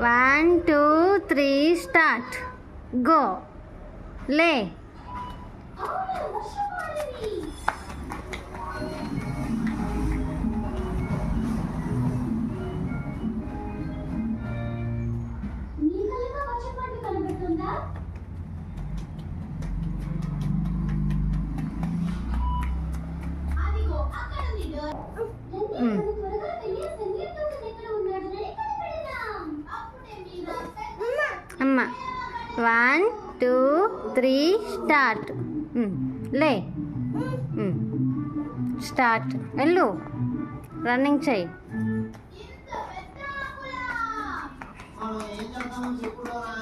1 2 3 start. Go. లే. అమ్మ 1 2 3 start. లే. స్టార్ట్. వెళ్ళు, రన్నింగ్ చెయ్యి. మనం ఏం చేద్దామని చెప్పుకోరా?